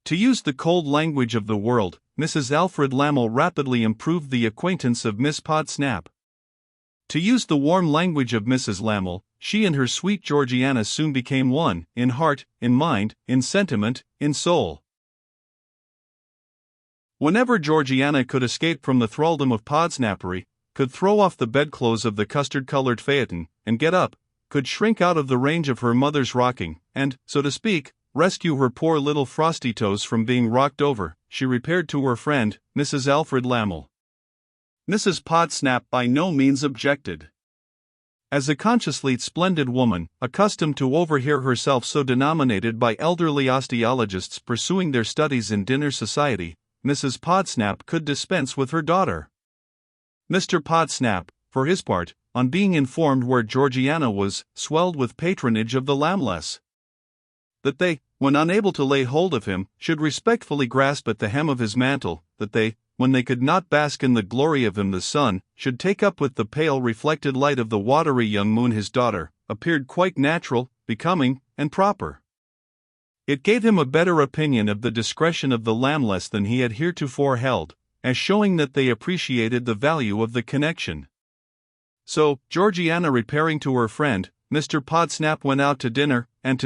To use the cold language of the world, Mrs. Alfred Lammle rapidly improved the acquaintance of Miss Podsnap. To use the warm language of Mrs. Lammle, she and her sweet Georgiana soon became one, in heart, in mind, in sentiment, in soul. Whenever Georgiana could escape from the thraldom of Podsnappery, could throw off the bedclothes of the custard-colored phaeton, and get up, could shrink out of the range of her mother's rocking, and, so to speak, rescue her poor little frosty toes from being rocked over, she repaired to her friend, Mrs. Alfred Lammle. Mrs. Podsnap by no means objected. As a consciously splendid woman, accustomed to overhear herself so denominated by elderly osteologists pursuing their studies in dinner society, Mrs. Podsnap could dispense with her daughter. Mr. Podsnap, for his part, on being informed where Georgiana was, swelled with patronage of the Lambless. That they, when unable to lay hold of him, should respectfully grasp at the hem of his mantle, that they, when they could not bask in the glory of him the sun, should take up with the pale reflected light of the watery young moon his daughter, appeared quite natural, becoming, and proper. It gave him a better opinion of the discretion of the Lambless than he had heretofore held, as showing that they appreciated the value of the connection. So, Georgiana repairing to her friend, Mr. Podsnap went out to dinner, and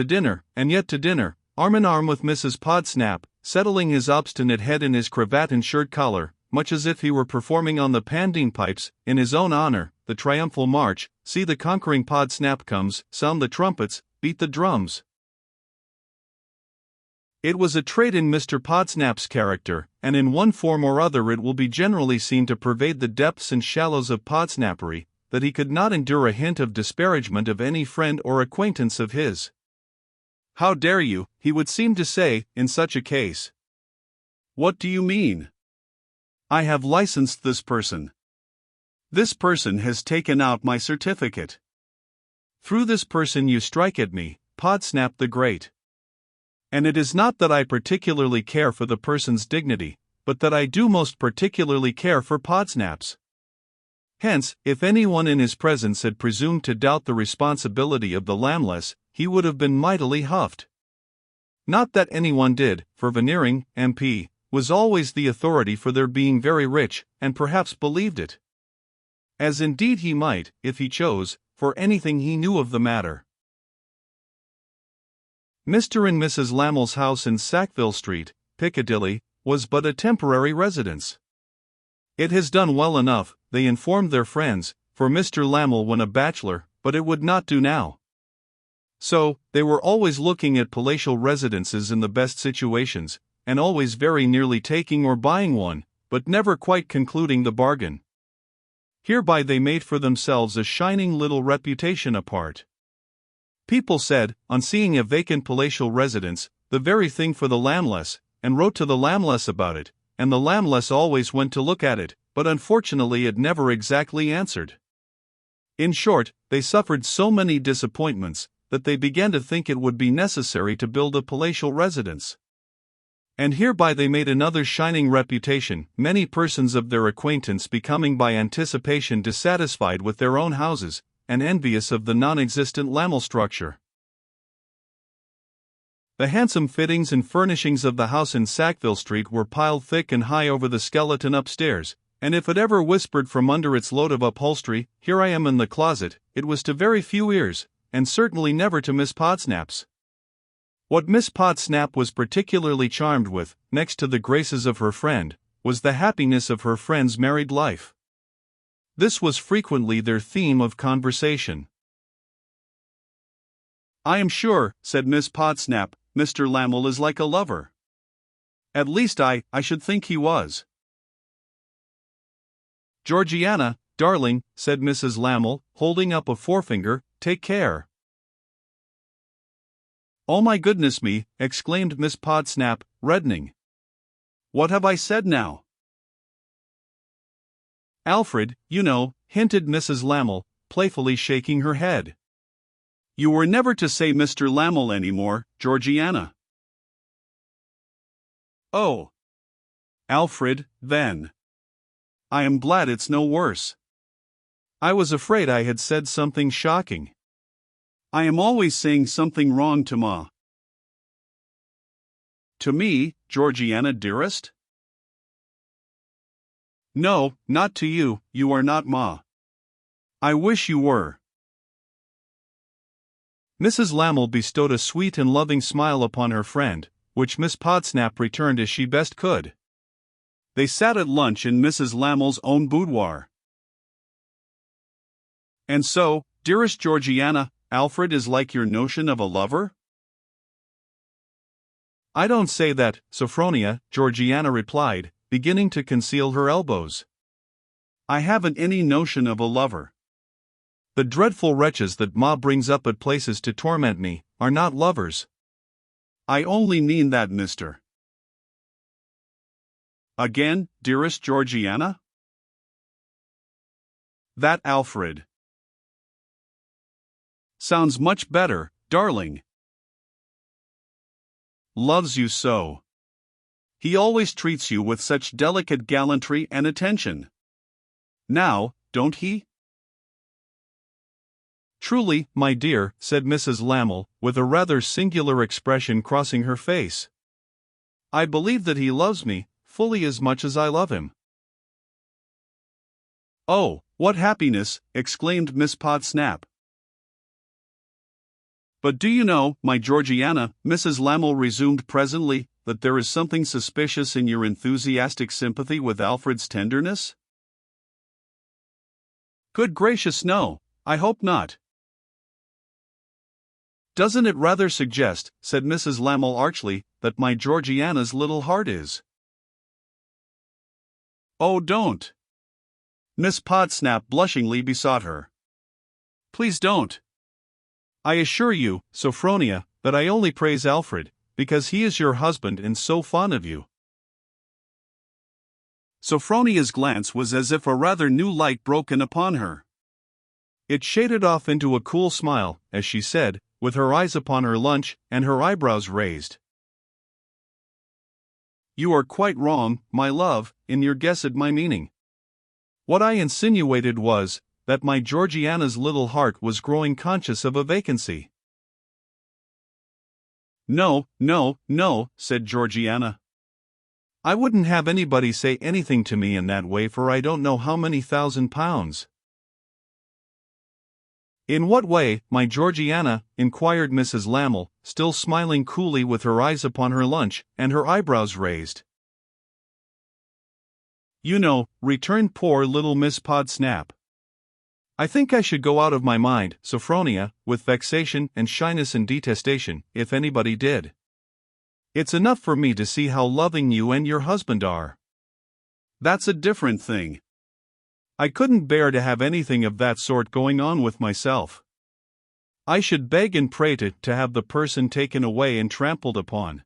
yet to dinner, arm in arm with Mrs. Podsnap, settling his obstinate head in his cravat and shirt collar, much as if he were performing on the pandean pipes, in his own honor, the triumphal march, "See the conquering Podsnap comes, sound the trumpets, beat the drums." It was a trait in Mr. Podsnap's character, and in one form or other it will be generally seen to pervade the depths and shallows of Podsnappery, that he could not endure a hint of disparagement of any friend or acquaintance of his. "How dare you," he would seem to say, in such a case. "What do you mean? I have licensed this person. This person has taken out my certificate. Through this person you strike at me, Podsnap the Great. And it is not that I particularly care for the person's dignity, but that I do most particularly care for Podsnap's." Hence, if anyone in his presence had presumed to doubt the responsibility of the Lambless, he would have been mightily huffed. Not that anyone did, for Veneering, MP, was always the authority for their being very rich, and perhaps believed it. As indeed he might, if he chose, for anything he knew of the matter. Mr. and Mrs. Lammle's house in Sackville Street, Piccadilly, was but a temporary residence. It has done well enough, they informed their friends, for Mr. Lammle when a bachelor, but it would not do now. So, they were always looking at palatial residences in the best situations, and always very nearly taking or buying one, but never quite concluding the bargain. Hereby they made for themselves a shining little reputation apart. People said, on seeing a vacant palatial residence, the very thing for the Lambless, and wrote to the Lambless about it, and the Lambless always went to look at it, but unfortunately it never exactly answered. In short, they suffered so many disappointments, that they began to think it would be necessary to build a palatial residence. And hereby they made another shining reputation, many persons of their acquaintance becoming by anticipation dissatisfied with their own houses, and envious of the non-existent Lammle structure. The handsome fittings and furnishings of the house in Sackville Street were piled thick and high over the skeleton upstairs, and if it ever whispered from under its load of upholstery, "Here I am in the closet," it was to very few ears, and certainly never to Miss Podsnap's. What Miss Podsnap was particularly charmed with, next to the graces of her friend, was the happiness of her friend's married life. This was frequently their theme of conversation. "I am sure," said Miss Podsnap, "Mr. Lammle is like a lover. At least I should think he was." "Georgiana, darling," said Mrs. Lammle, holding up a forefinger, "take care." "Oh my goodness me," exclaimed Miss Podsnap, reddening. "What have I said now?" "Alfred, you know," hinted Mrs. Lammle, playfully shaking her head. "You were never to say Mr. Lammle any more, Georgiana." "Oh. Alfred, then. I am glad it's no worse. I was afraid I had said something shocking. I am always saying something wrong to Ma." "To me, Georgiana dearest? No, not to you, you are not Ma. I wish you were. Mrs. Lammle bestowed a sweet and loving smile upon her friend, which Miss Podsnap returned as she best could. They sat at lunch in Mrs. Lammel's own boudoir. And so, dearest Georgiana, Alfred is like your notion of a lover? I don't say that, Sophronia, Georgiana replied, beginning to conceal her elbows. I haven't any notion of a lover. The dreadful wretches that Ma brings up at places to torment me are not lovers. I only mean that, mister. Again, dearest Georgiana? That Alfred. Sounds much better, darling. Loves you so. He always treats you with such delicate gallantry and attention. Now, don't he? Truly, my dear, said Mrs. Lammle, with a rather singular expression crossing her face. I believe that he loves me, fully as much as I love him. Oh, what happiness, exclaimed Miss Podsnap. But do you know, my Georgiana, Mrs. Lammle resumed presently, that there is something suspicious in your enthusiastic sympathy with Alfred's tenderness? Good gracious, no, I hope not. Doesn't it rather suggest, said Mrs. Lammle archly, that my Georgiana's little heart is? Oh, don't! Miss Podsnap blushingly besought her. Please don't. I assure you, Sophronia, that I only praise Alfred, because he is your husband and so fond of you. Sophronia's glance was as if a rather new light broken upon her. It shaded off into a cool smile, as she said, with her eyes upon her lunch and her eyebrows raised. You are quite wrong, my love, in your guess at my meaning. What I insinuated was, that my Georgiana's little heart was growing conscious of a vacancy. No, no, no, said Georgiana. I wouldn't have anybody say anything to me in that way for I don't know how many £1,000. In what way, my Georgiana? Inquired Mrs. Lammle, still smiling coolly with her eyes upon her lunch and her eyebrows raised. You know, returned poor little Miss Podsnap. I think I should go out of my mind, Sophronia, with vexation and shyness and detestation, if anybody did. It's enough for me to see how loving you and your husband are. That's a different thing. I couldn't bear to have anything of that sort going on with myself. I should beg and pray to have the person taken away and trampled upon.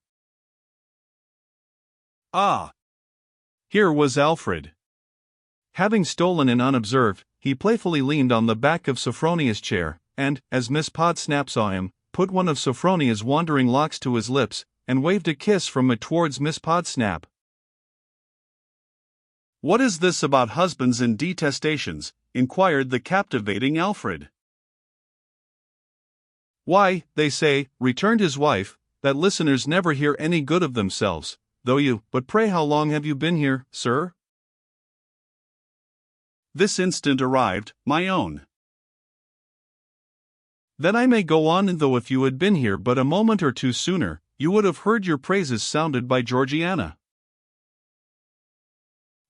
Ah! Here was Alfred. Having stolen in unobserved, he playfully leaned on the back of Sophronia's chair, and, as Miss Podsnap saw him, put one of Sophronia's wandering locks to his lips, and waved a kiss from it towards Miss Podsnap. What is this about husbands and detestations? Inquired the captivating Alfred. Why, they say, returned his wife, that listeners never hear any good of themselves, though but pray how long have you been here, sir? This instant arrived, my own. Then I may go on, and though if you had been here but a moment or two sooner, you would have heard your praises sounded by Georgiana.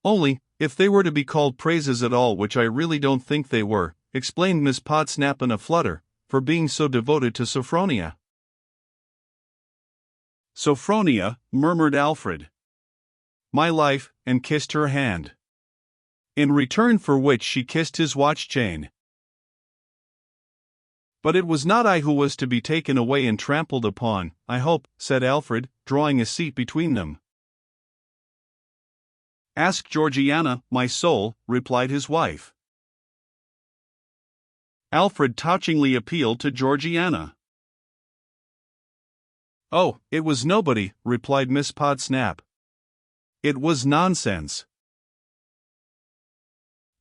Only, if they were to be called praises at all, which I really don't think they were, explained Miss Podsnap in a flutter, for being so devoted to Sophronia. Sophronia, murmured Alfred. My life, and kissed her hand. In return for which she kissed his watch chain. But it was not I who was to be taken away and trampled upon, I hope, said Alfred, drawing a seat between them. Ask Georgiana, my soul, replied his wife. Alfred touchingly appealed to Georgiana. Oh, it was nobody, replied Miss Podsnap. It was nonsense.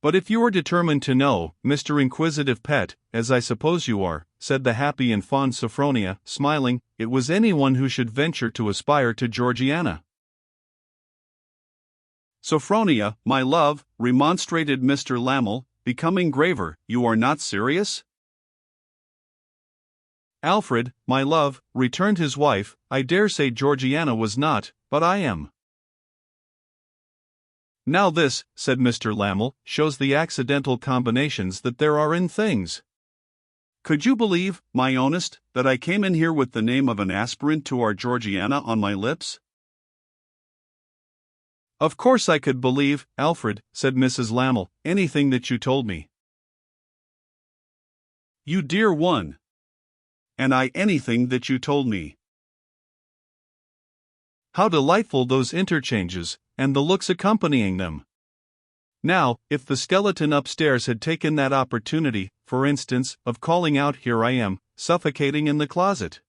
But if you are determined to know, Mr. Inquisitive Pet, as I suppose you are, said the happy and fond Sophronia, smiling, it was anyone who should venture to aspire to Georgiana. Sophronia, my love, remonstrated Mr. Lamel, becoming graver, you are not serious? Alfred, my love, returned his wife, I dare say Georgiana was not, but I am. Now this, said Mr. Lamel, shows the accidental combinations that there are in things. Could you believe, my honest, that I came in here with the name of an aspirant to our Georgiana on my lips? Of course I could believe, Alfred, said Mrs. Lamel, anything that you told me. You dear one. And I anything that you told me. How delightful those interchanges, and the looks accompanying them. Now, if the skeleton upstairs had taken that opportunity, for instance, of calling out, here I am, suffocating in the closet.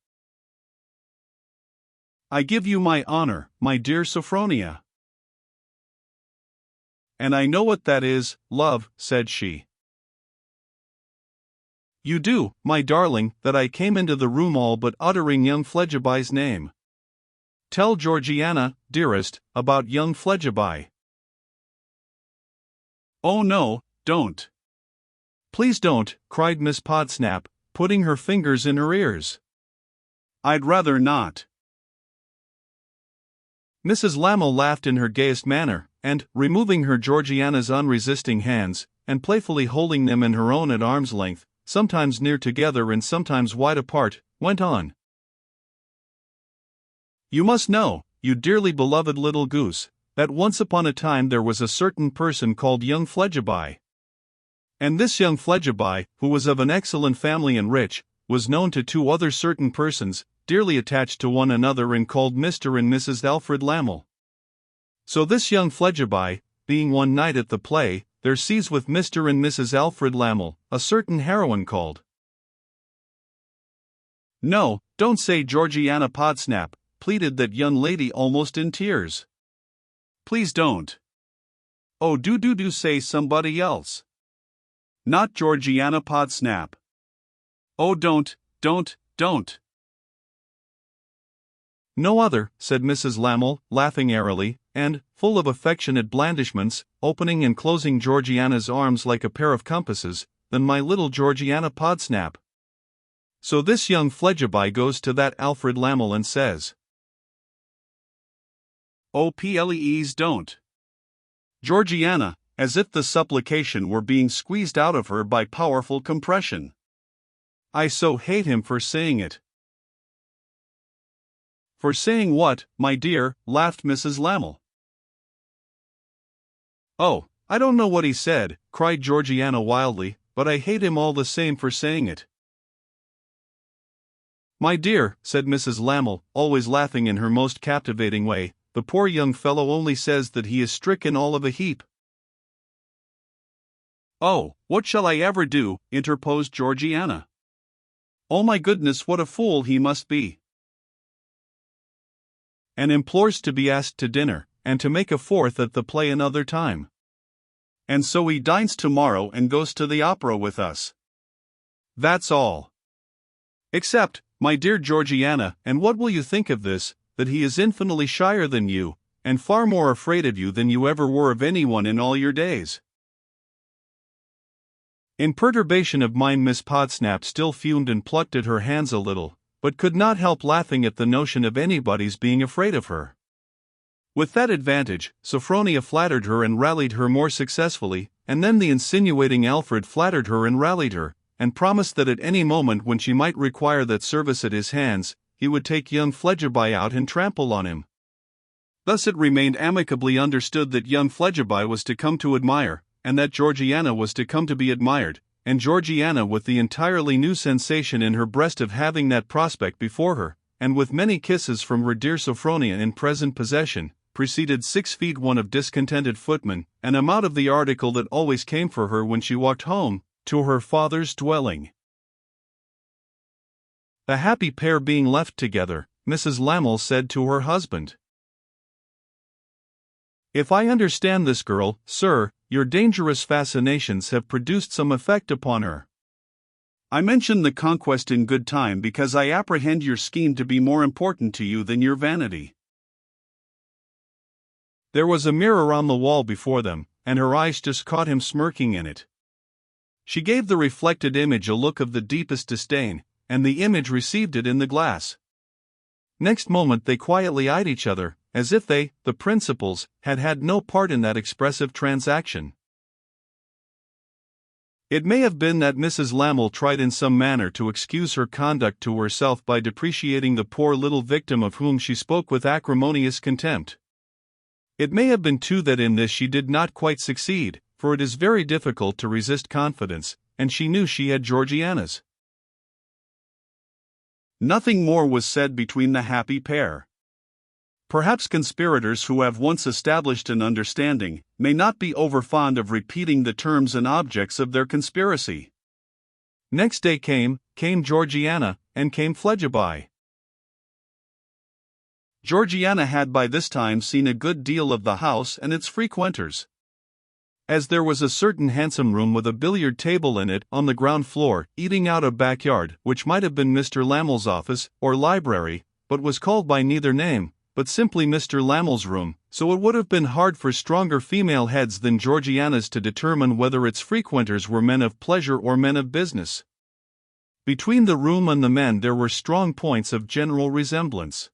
I give you my honor, my dear Sophronia. And I know what that is, love, said she. You do, my darling, that I came into the room all but uttering young Fledgeby's name. Tell Georgiana, dearest, about young Fledgeby. Oh no, don't. Please don't, cried Miss Podsnap, putting her fingers in her ears. I'd rather not. Mrs. Lamel laughed in her gayest manner, and, removing her Georgiana's unresisting hands, and playfully holding them in her own at arm's length, sometimes near together and sometimes wide apart, went on. You must know, you dearly beloved little goose, that once upon a time there was a certain person called young Fledgeby. And this young Fledgeby, who was of an excellent family and rich, was known to two other certain persons, dearly attached to one another and called Mr. and Mrs. Alfred Lamel. So this young Fledgeby, being one night at the play, there sees with Mr. and Mrs. Alfred Lamel, a certain heroine called. No, don't say Georgiana Podsnap, pleaded that young lady almost in tears. Please don't. Oh do say somebody else. Not Georgiana Podsnap. Oh don't. No other, said Mrs. Lamel, laughing airily, and, full of affectionate blandishments, opening and closing Georgiana's arms like a pair of compasses, than my little Georgiana Podsnap. So this young Fledgeby goes to that Alfred Lamel and says, Oh please don't. Georgiana, as if the supplication were being squeezed out of her by powerful compression. I so hate him for saying it. For saying what, my dear? Laughed Mrs. Lamel. Oh, I don't know what he said, cried Georgiana wildly, but I hate him all the same for saying it. My dear, said Mrs. Lamel, always laughing in her most captivating way, the poor young fellow only says that he is stricken all of a heap. Oh, what shall I ever do? Interposed Georgiana. Oh my goodness, what a fool he must be. And implores to be asked to dinner, and to make a fourth at the play another time. And so he dines tomorrow and goes to the opera with us. That's all. Except, my dear Georgiana, and what will you think of this, that he is infinitely shyer than you, and far more afraid of you than you ever were of anyone in all your days. In perturbation of mind Miss Podsnap still fumed and plucked at her hands a little, but could not help laughing at the notion of anybody's being afraid of her. With that advantage, Sophronia flattered her and rallied her more successfully, and then the insinuating Alfred flattered her and rallied her, and promised that at any moment when she might require that service at his hands, he would take young Fledgeby out and trample on him. Thus it remained amicably understood that young Fledgeby was to come to admire, and that Georgiana was to come to be admired, and Georgiana, with the entirely new sensation in her breast of having that prospect before her, and with many kisses from her dear Sophronia in present possession, preceded 6 feet 1 of discontented footmen, and am out of the article that always came for her when she walked home, to her father's dwelling. The happy pair being left together, Mrs. Lamel said to her husband, If I understand this girl, sir, your dangerous fascinations have produced some effect upon her. I mention the conquest in good time because I apprehend your scheme to be more important to you than your vanity. There was a mirror on the wall before them, and her eyes just caught him smirking in it. She gave the reflected image a look of the deepest disdain, and the image received it in the glass. Next moment they quietly eyed each other, as if they, the principals, had had no part in that expressive transaction. It may have been that Mrs. Lamel tried in some manner to excuse her conduct to herself by depreciating the poor little victim of whom she spoke with acrimonious contempt. It may have been too that in this she did not quite succeed, for it is very difficult to resist confidence, and she knew she had Georgiana's. Nothing more was said between the happy pair. Perhaps conspirators who have once established an understanding may not be overfond of repeating the terms and objects of their conspiracy. Next day came Georgiana, and came Fledgeby. Georgiana had by this time seen a good deal of the house and its frequenters. As there was a certain handsome room with a billiard table in it on the ground floor, eating out a backyard, which might have been Mr. Lamel's office or library, but was called by neither name, but simply Mr. Lamel's room, so it would have been hard for stronger female heads than Georgiana's to determine whether its frequenters were men of pleasure or men of business. Between the room and the men there were strong points of general resemblance.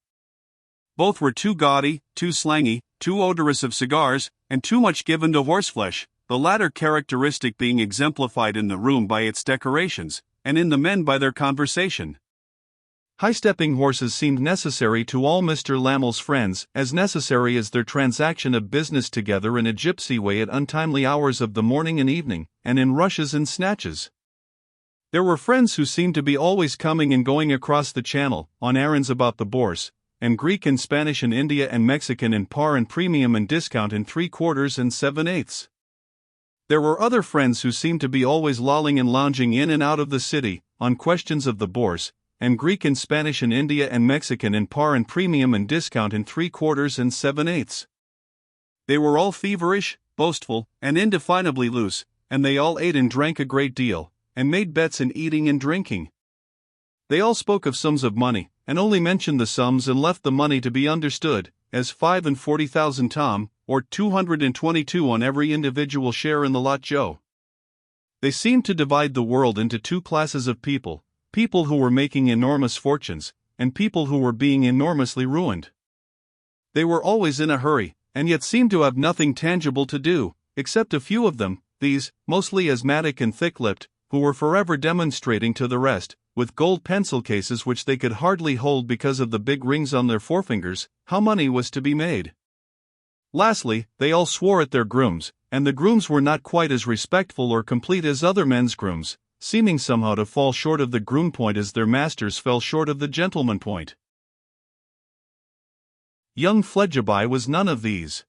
Both were too gaudy, too slangy, too odorous of cigars, and too much given to horseflesh, the latter characteristic being exemplified in the room by its decorations, and in the men by their conversation. High-stepping horses seemed necessary to all Mr. Lamel's friends, as necessary as their transaction of business together in a gypsy way at untimely hours of the morning and evening, and in rushes and snatches. There were friends who seemed to be always coming and going across the channel, on errands about the Bourse, and Greek and Spanish and India and Mexican and par and premium and discount and 3/4 and 7/8. There were other friends who seemed to be always lolling and lounging in and out of the city, on questions of the Bourse, and Greek and Spanish and India and Mexican and par and premium and discount in 3/4 and 7/8. They were all feverish, boastful, and indefinably loose, and they all ate and drank a great deal, and made bets in eating and drinking. They all spoke of sums of money, and only mentioned the sums and left the money to be understood, as 45,000 Tom, or 222 on every individual share in the lot Joe. They seemed to divide the world into two classes of people who were making enormous fortunes, and people who were being enormously ruined. They were always in a hurry, and yet seemed to have nothing tangible to do, except a few of them, these, mostly asthmatic and thick-lipped, who were forever demonstrating to the rest, with gold pencil cases which they could hardly hold because of the big rings on their forefingers, how money was to be made. Lastly, they all swore at their grooms, and the grooms were not quite as respectful or complete as other men's grooms, seeming somehow to fall short of the groom point as their masters fell short of the gentleman point. Young Fledgeby was none of these.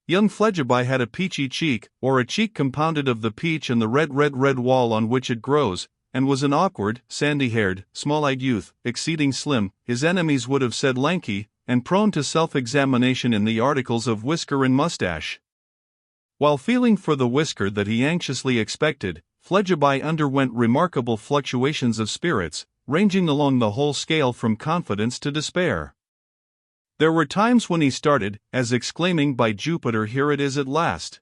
Young Fledgeby had a peachy cheek, or a cheek compounded of the peach and the red wall on which it grows, and was an awkward, sandy-haired, small-eyed youth, exceeding slim, his enemies would have said lanky, and prone to self-examination in the articles of whisker and mustache. While feeling for the whisker that he anxiously expected, Fledgeby underwent remarkable fluctuations of spirits, ranging along the whole scale from confidence to despair. There were times when he started, as exclaiming, "By Jupiter, here it is at last!"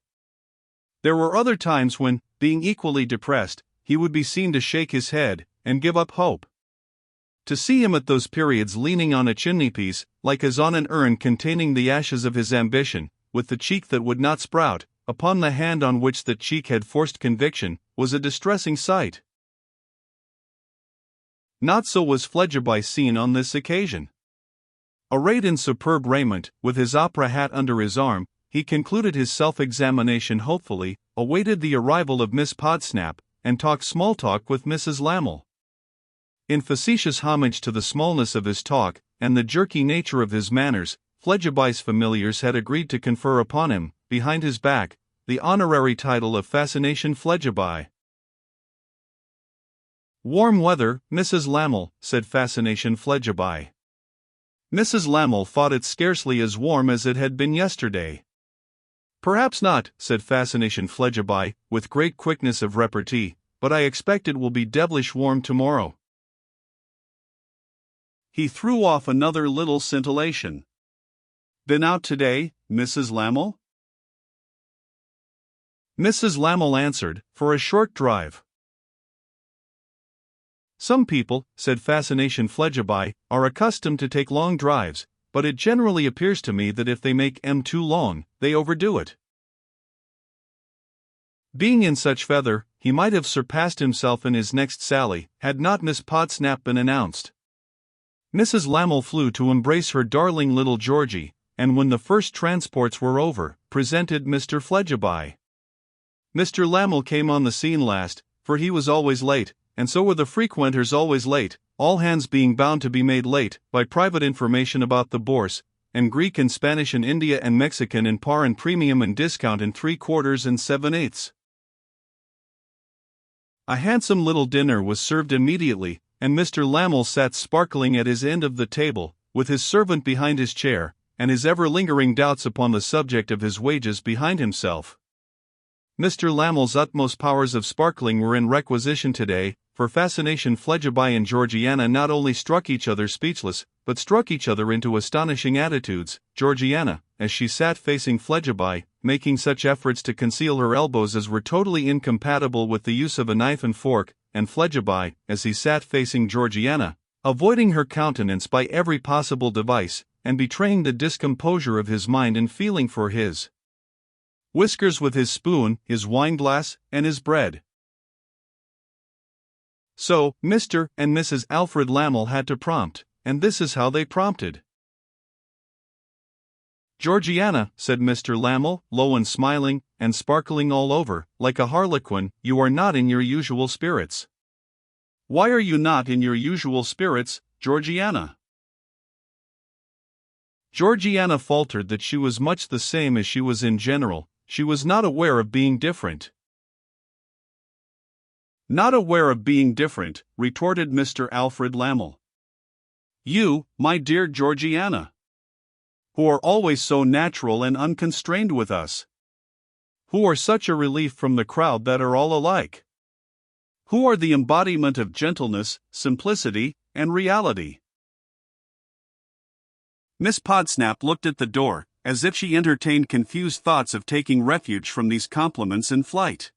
There were other times when, being equally depressed, he would be seen to shake his head, and give up hope. To see him at those periods leaning on a chimney-piece, like as on an urn containing the ashes of his ambition, with the cheek that would not sprout, upon the hand on which that cheek had forced conviction, was a distressing sight. Not so was Fledgeby seen on this occasion. Arrayed in superb raiment, with his opera hat under his arm, he concluded his self-examination hopefully, awaited the arrival of Miss Podsnap, and talked small talk with Mrs. Lamel. In facetious homage to the smallness of his talk, and the jerky nature of his manners, Fledgeby's familiars had agreed to confer upon him, behind his back, the honorary title of Fascination Fledgeby. "Warm weather, Mrs. Lamel," said Fascination Fledgeby. Mrs. Lamel thought it scarcely as warm as it had been yesterday. "Perhaps not," said Fascination Fledgeby, with great quickness of repartee, "but I expect it will be devilish warm tomorrow." He threw off another little scintillation. "Been out today, Mrs. Lamel?" Mrs. Lamel answered, "For a short drive." "Some people," said Fascination Flegiby, "are accustomed to take long drives, but it generally appears to me that if they make them too long, they overdo it." Being in such feather, he might have surpassed himself in his next sally, had not Miss Podsnap been announced. Mrs. Lamel flew to embrace her darling little Georgie, and when the first transports were over, presented Mr. Flegiby. Mr. Lamel came on the scene last, for he was always late, and so were the frequenters always late, all hands being bound to be made late by private information about the Bourse, and Greek and Spanish and India and Mexican in par and premium and discount in 3/4 and 7/8. A handsome little dinner was served immediately, and Mr. Lamel sat sparkling at his end of the table, with his servant behind his chair, and his ever-lingering doubts upon the subject of his wages behind himself. Mr. Lamel's utmost powers of sparkling were in requisition today, for Fascination Flegiby and Georgiana not only struck each other speechless, but struck each other into astonishing attitudes. Georgiana, as she sat facing Flegiby, making such efforts to conceal her elbows as were totally incompatible with the use of a knife and fork, and Flegiby, as he sat facing Georgiana, avoiding her countenance by every possible device, and betraying the discomposure of his mind and feeling for his whiskers with his spoon, his wineglass, and his bread. So, Mr. and Mrs. Alfred Lamel had to prompt, and this is how they prompted. "Georgiana," said Mr. Lamel, low and smiling, and sparkling all over, like a harlequin, "you are not in your usual spirits." "Why are you not in your usual spirits, Georgiana?" Georgiana faltered that she was much the same as she was in general. She was not aware of being different. "Not aware of being different," retorted Mr. Alfred Lamel. "You, my dear Georgiana, who are always so natural and unconstrained with us, who are such a relief from the crowd that are all alike, who are the embodiment of gentleness, simplicity, and reality." Miss Podsnap looked at the door, as if she entertained confused thoughts of taking refuge from these compliments in flight.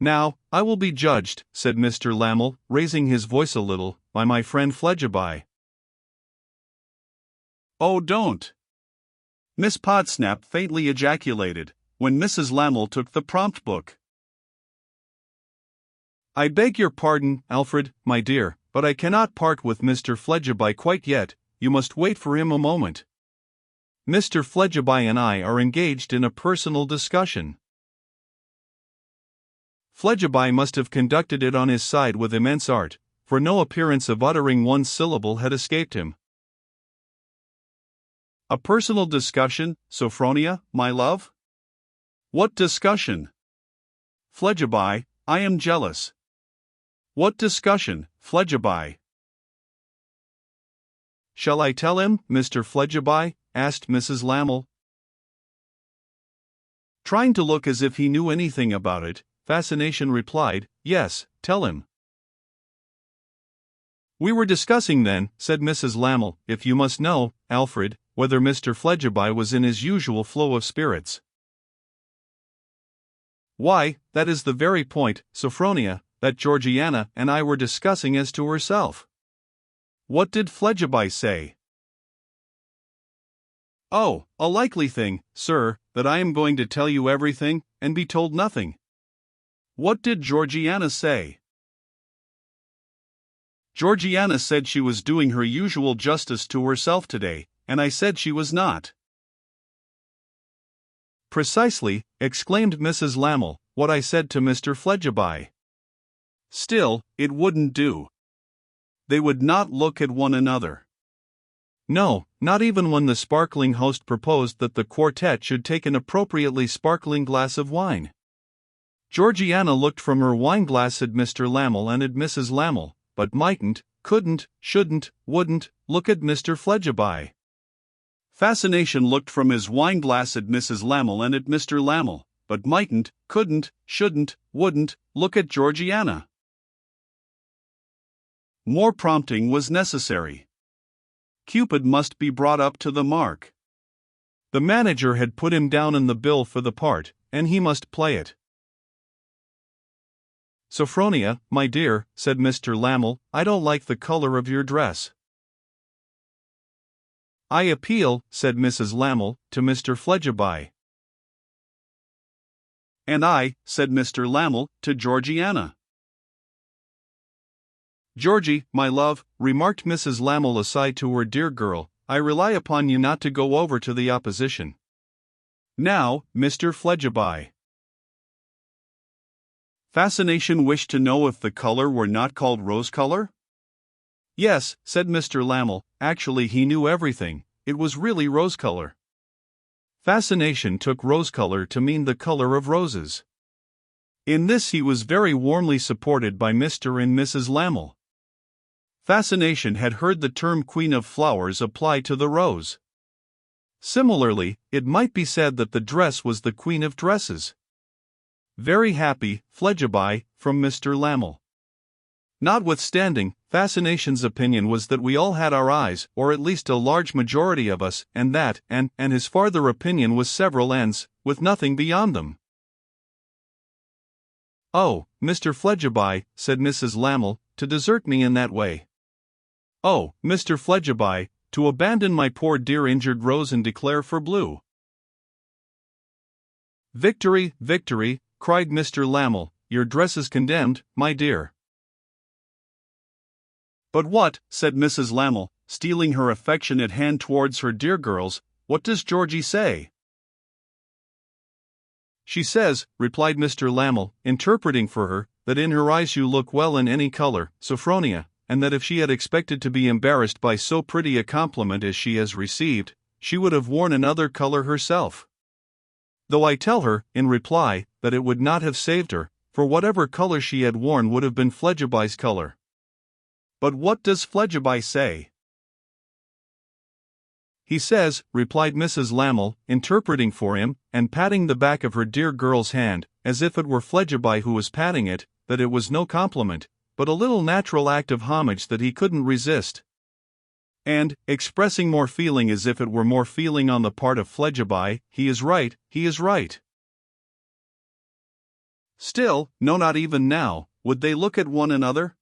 "Now, I will be judged," said Mr. Lamel, raising his voice a little, "by my friend Flegiby." "Oh, don't!" Miss Podsnap faintly ejaculated, when Mrs. Lamel took the prompt book. "I beg your pardon, Alfred, my dear, but I cannot part with Mr. Flegiby quite yet. You must wait for him a moment. Mr. Flegiby and I are engaged in a personal discussion." Flegiby must have conducted it on his side with immense art, for no appearance of uttering one syllable had escaped him. "A personal discussion, Sophronia, my love? What discussion? Flegiby, I am jealous. What discussion, Flegiby?" "Shall I tell him, Mr. Flegiby?" asked Mrs. Lamel. Trying to look as if he knew anything about it, Fascination replied, "Yes, tell him." "We were discussing then," said Mrs. Lamel, "if you must know, Alfred, whether Mr. Flegiby was in his usual flow of spirits." "Why, that is the very point, Sophronia, that Georgiana and I were discussing as to herself." "What did Flegiby say?" "Oh, a likely thing, sir, that I am going to tell you everything, and be told nothing." "What did Georgiana say?" "Georgiana said she was doing her usual justice to herself today, and I said she was not." "Precisely," exclaimed Mrs. Lamel, "what I said to Mr. Flegiby." "Still, it wouldn't do. They would not look at one another." No, not even when the sparkling host proposed that the quartet should take an appropriately sparkling glass of wine. Georgiana looked from her wineglass at Mr. Lamel and at Mrs. Lamel, but mightn't, couldn't, shouldn't, wouldn't look at Mr. Flegiby. Fascination looked from his wineglass at Mrs. Lamel and at Mr. Lamel, but mightn't, couldn't, shouldn't, wouldn't look at Georgiana. More prompting was necessary. Cupid must be brought up to the mark. The manager had put him down in the bill for the part, and he must play it. "Sophronia, my dear," said Mr. Lamel, "I don't like the color of your dress." "I appeal," said Mrs. Lamel, "to Mr. Fledgeby." "And I," said Mr. Lamel, "to Georgiana." "Georgie, my love," remarked Mrs. Lamel aside to her dear girl, "I rely upon you not to go over to the opposition. Now, Mr. Fledgeby." Fascination wished to know if the color were not called rose color? "Yes," said Mr. Lamel, "actually he knew everything, it was really rose color." Fascination took rose color to mean the color of roses. In this he was very warmly supported by Mr. and Mrs. Lamel. Fascination had heard the term Queen of Flowers applied to the rose. Similarly, it might be said that the dress was the Queen of Dresses. "Very happy, Fledgeby," from Mr. Lamel. Notwithstanding, Fascination's opinion was that we all had our eyes, or at least a large majority of us, and that, and his farther opinion was several ends, with nothing beyond them. "Oh, Mr. Fledgeby," said Mrs. Lamel, "to desert me in that way. Oh, Mr. Fledgeby, to abandon my poor dear injured rose and declare for blue." "Victory, victory," cried Mr. Lamel, "your dress is condemned, my dear." "But what," said Mrs. Lamel, stealing her affectionate hand towards her dear girls, "what does Georgie say?" "She says," replied Mr. Lamel, interpreting for her, "that in her eyes you look well in any color, Sophronia, and that if she had expected to be embarrassed by so pretty a compliment as she has received, she would have worn another color herself. Though I tell her, in reply, that it would not have saved her, for whatever color she had worn would have been Fledgeby's color." "But what does Fledgeby say?" "He says," replied Mrs. Lamel, interpreting for him, and patting the back of her dear girl's hand, as if it were Fledgeby who was patting it, "that it was no compliment, but a little natural act of homage that he couldn't resist. And, expressing more feeling as if it were more feeling on the part of Fledgeby, he is right, he is right." Still, no, not even now, would they look at one another.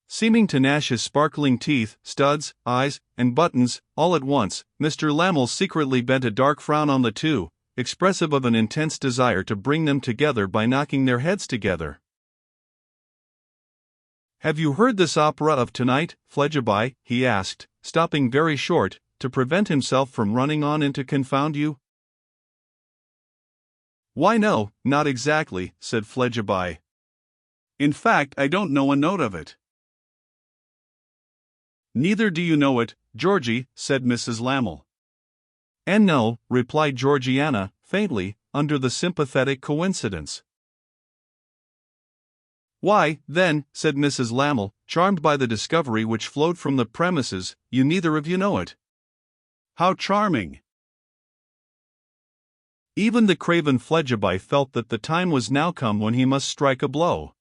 Seeming to gnash his sparkling teeth, studs, eyes, and buttons, all at once, Mr. Lamel secretly bent a dark frown on the two, expressive of an intense desire to bring them together by knocking their heads together. "Have you heard this opera of tonight, Fledgeby?" he asked, stopping very short, to prevent himself from running on and to confound you. "Why no, not exactly," said Fledgeby. "In fact, I don't know a note of it." "Neither do you know it, Georgie," said Mrs. Lamel. "And no," replied Georgiana, faintly, under the sympathetic coincidence. "Why, then," said Mrs. Lamel, charmed by the discovery which flowed from the premises, "you neither of you know it." "How charming!" Even the craven Fledgeby felt that the time was now come when he must strike a blow.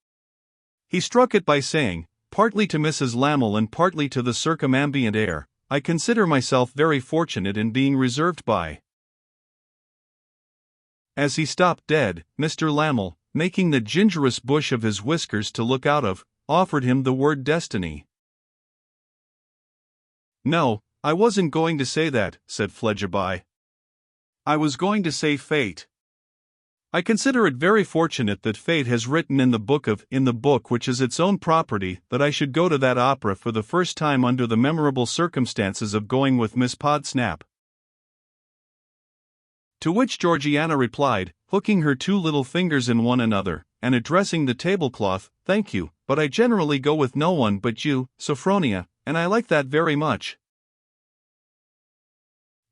He struck it by saying, partly to Mrs. Lamel and partly to the circumambient air, "I consider myself very fortunate in being reserved by." As he stopped dead, Mr. Lamel, making the gingerous bush of his whiskers to look out of, offered him the word destiny. "No, I wasn't going to say that," said Fledgeby. "I was going to say fate. I consider it very fortunate that fate has written in the book which is its own property, that I should go to that opera for the first time under the memorable circumstances of going with Miss Podsnap." To which Georgiana replied, hooking her two little fingers in one another, and addressing the tablecloth, "Thank you, but I generally go with no one but you, Sophronia, and I like that very much."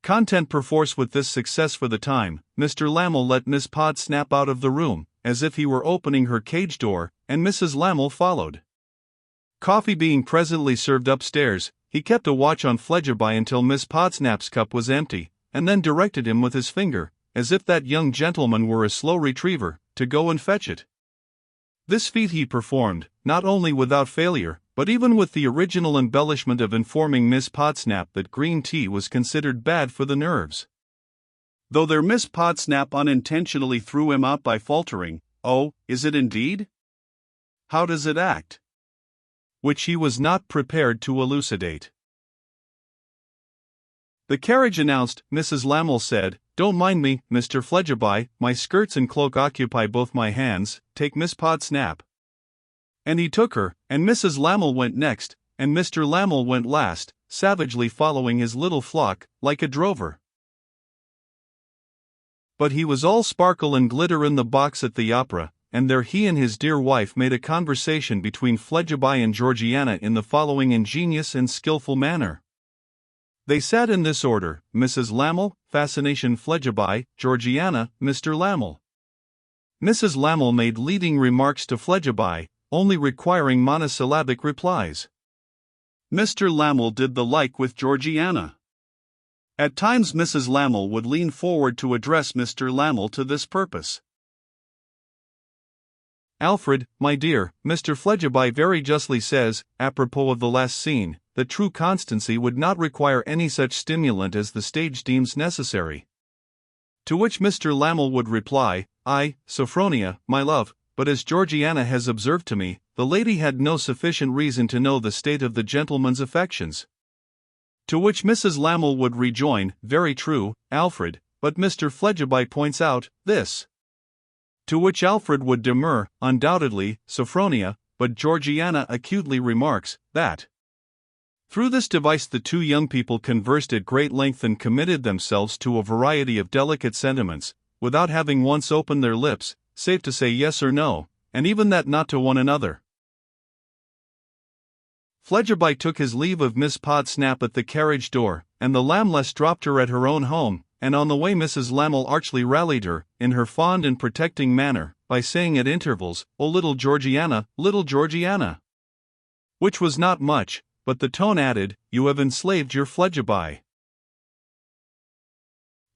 Content perforce with this success for the time, Mr. Lamel let Miss Podsnap out of the room, as if he were opening her cage door, and Mrs. Lamel followed. Coffee being presently served upstairs, he kept a watch on Fledgeby until Miss Podsnap's cup was empty, and then directed him with his finger, as if that young gentleman were a slow retriever, to go and fetch it. This feat he performed, not only without failure, but even with the original embellishment of informing Miss Podsnap that green tea was considered bad for the nerves. though their Miss Podsnap unintentionally threw him out by faltering, "Oh, is it indeed? How does it act?" which he was not prepared to elucidate. The carriage announced, Mrs. Lamel said, "Don't mind me, Mr. Fledgeby, my skirts and cloak occupy both my hands, take Miss Podsnap." And he took her, and Mrs. Lamel went next, and Mr. Lamel went last, savagely following his little flock, like a drover. But he was all sparkle and glitter in the box at the opera, and there he and his dear wife made a conversation between Fledgeby and Georgiana in the following ingenious and skillful manner. They sat in this order: Mrs. Lamel, Fascination Fledgeby, Georgiana, Mr. Lamel. Mrs. Lamel made leading remarks to Fledgeby, only requiring monosyllabic replies. Mr. Lamel did the like with Georgiana. At times Mrs. Lamel would lean forward to address Mr. Lamel to this purpose. "Alfred, my dear, Mr. Fledgeby very justly says, apropos of the last scene, that true constancy would not require any such stimulant as the stage deems necessary." To which Mr. Lamel would reply, "Ay, Sophronia, my love, but as Georgiana has observed to me, the lady had no sufficient reason to know the state of the gentleman's affections." To which Mrs. Lamel would rejoin, "Very true, Alfred, but Mr. Fledgeby points out this." To which Alfred would demur, "Undoubtedly, Sophronia, but Georgiana acutely remarks, that." Through this device the two young people conversed at great length and committed themselves to a variety of delicate sentiments, without having once opened their lips, save to say yes or no, and even that not to one another. Fledgeby took his leave of Miss Podsnap at the carriage door, and the Lamless dropped her at her own home, and on the way Mrs. Lamel archly rallied her, in her fond and protecting manner, by saying at intervals, "Oh, little Georgiana, little Georgiana." Which was not much, but the tone added, "You have enslaved your Fledgeby."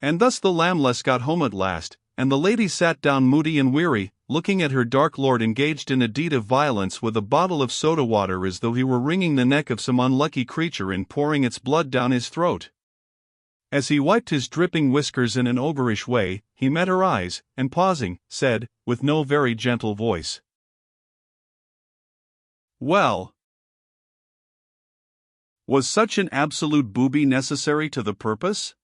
And thus the Lamless got home at last, and the lady sat down moody and weary, looking at her dark lord engaged in a deed of violence with a bottle of soda water as though he were wringing the neck of some unlucky creature and pouring its blood down his throat. As he wiped his dripping whiskers in an ogreish way, he met her eyes, and pausing, said, with no very gentle voice, "Well, was such an absolute booby necessary to the purpose?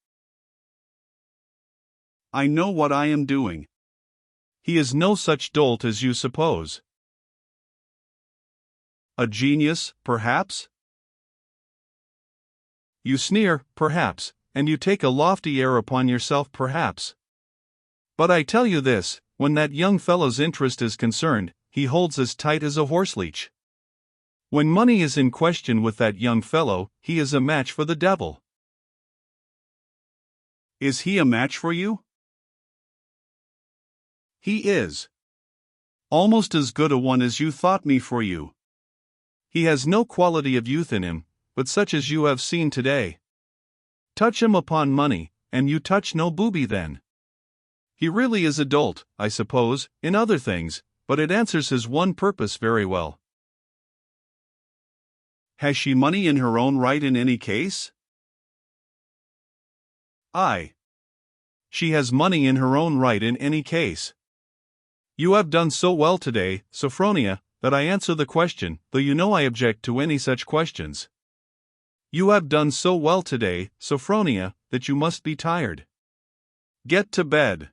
I know what I am doing. He is no such dolt as you suppose. A genius, perhaps? You sneer, perhaps, and you take a lofty air upon yourself, perhaps. But I tell you this, when that young fellow's interest is concerned, he holds as tight as a horseleech. When money is in question with that young fellow, he is a match for the devil." "Is he a match for you?" "He is. Almost as good a one as you thought me for you. He has no quality of youth in him, but such as you have seen today. Touch him upon money, and you touch no booby then. He really is a dolt, I suppose, in other things, but it answers his one purpose very well." "Has she money in her own right in any case?" "Aye. She has money in her own right in any case. You have done so well today, Sophronia, that I answer the question, though you know I object to any such questions. You have done so well today, Sophronia, that you must be tired. Get to bed."